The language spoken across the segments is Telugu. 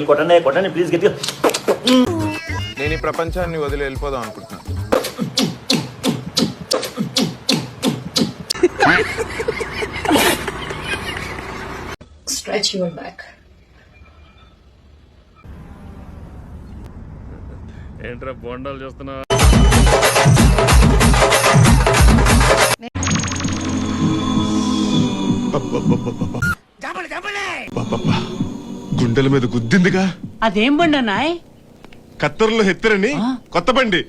గట్టి కొట్టండి కొట్టండి ప్లీజ్ గట్టిగా. నేను ఈ ప్రపంచాన్ని వదిలి వెళ్ళిపోదాం అనుకుంటున్నాను. Stretch your back. ఏంట్రా బొండాలు చూస్తున్నా? గుండెల మీద గుద్దిందిగా. అదేం బండి అన్నాయ్? కత్తర్లో హెత్తరని కొత్త బండి.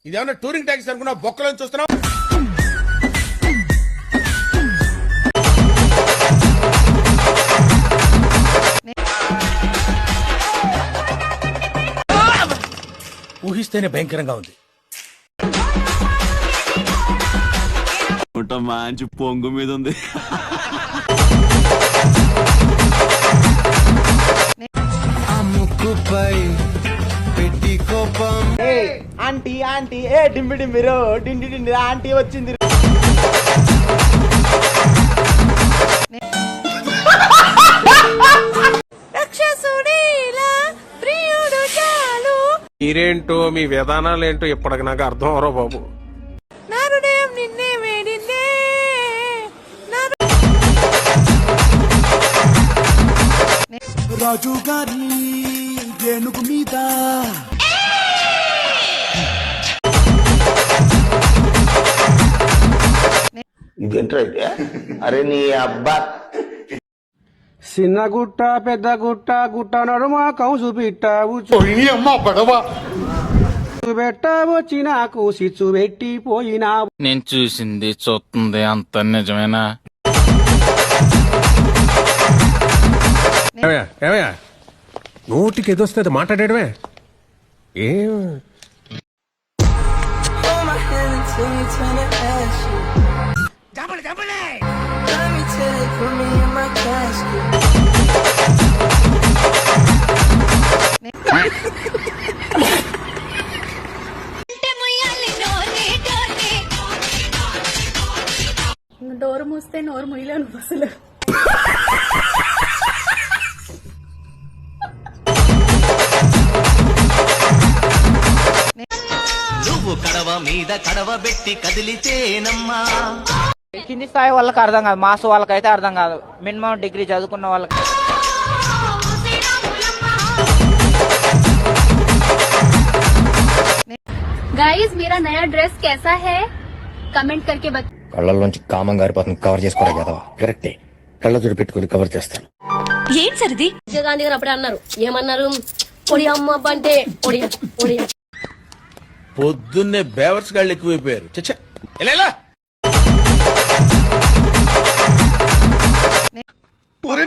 ఇదేమన్నా టూరింగ్ ట్యాక్సీ అనుకున్నా బొక్కలను చూస్తున్నావు. ఊహిస్తేనే భయంకరంగా ఉంది. మంచి పొంగు మీద ఉంది. ఆంటీ ఆంటీ ఏ డింబి డింబిరో డిండి డిండి ఆంటీ వచ్చింది. మీరేంటో మీ విధానాలు ఏంటో ఇప్పటికి నాకు అర్థం అవరో బాబు. రాజు గారి ఏనుగు మీద ఇదేంట్రా అయితే? అరే నీ అబ్బా. చిన్న గుట్ట పెద్ద గుట్ట గుట్ట నడుమ కౌసు పిట్ట పెట్ట వచ్చి నాకు సిచ్చు పెట్టి పోయినా. నేను చూసింది చూస్తుంది అంత నిజమేనా? ఏమయ్యా నోటికి ఎదొస్తే మాట్లాడేయడమే. ఏం డోర్ మూస్తే నోరు ముయ్యలేను అసలు. నువ్వు కడవ మీద కడవ పెట్టి కదిలితేనమ్మా. కింది స్థాయి వాళ్ళకి అర్థం కాదు, మాస్ వాళ్ళకైతే అర్థం కాదు. మినిమం డిగ్రీ చదువుకున్న వాళ్ళకి. गाइस मेरा नया ड्रेस कैसा है कमेंट करके बता. కళ్ళల్లోంచి కామం గారిపోతుంది. కవర్ చేసుకోరా కదా? కరెక్టే, కళ్ళజోడు పెట్టుకుని కవర్ చేస్తాను. ఏం సరిది? గాంధీ గారు అప్పుడే అన్నారు. ఏమన్నారు? పొడి అమ్మ అంటే పొడి పొడి. పొద్దున్నే బేవర్స్ గాళ్ళు ఎక్కువైపోయారు. చచ్చా ఎలా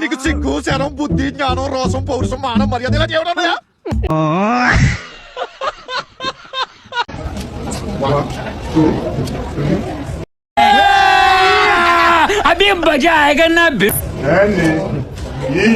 నీకు సిగ్గు శరం బుద్ధి జ్ఞానం రోసం పౌరుషం మానం మర్యాద ఇలా చేయడం. అభి మజా ఆయేగా నా. ये